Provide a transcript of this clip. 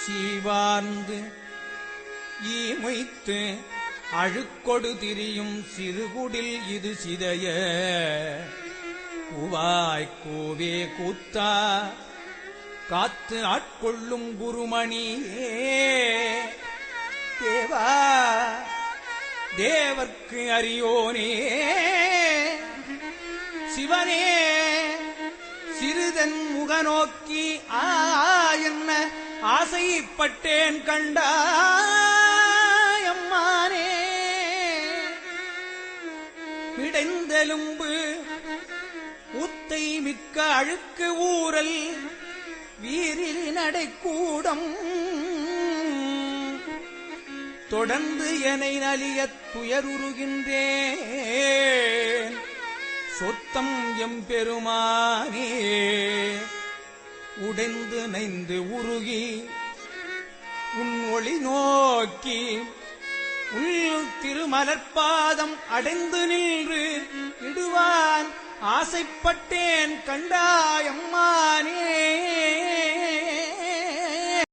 சீவார்ந்து ஈமொய்த்து அழுக்கொடு திரியும் சிறுகுடில் இது சிதைய கூவாய்க் கூவே கூத்தா காத்து ஆட்கொள்ளும் குருமணியே தேவா தேவர்க்கு அறியோனே சிவனே சிறிதன் முகநோக்கி என்ன ஆசைப்பட்டேன் கண்டாயம்மானே மிடைந்தெலும்பு ஊத்தை மிக்க அழுக்கு ஊரல் வீரில் நடைக்கூடம் தொடர்ந்து எனை நலியத் துயருகின்றேன் சொத்தம் எம்பெருமானே உடைந்து நைந்து உருகி உன் ஒளி நோக்கி உள் திருமலர்பாதம் அடைந்து நின்று இடுவான் ஆசைப்பட்டேன் கண்டா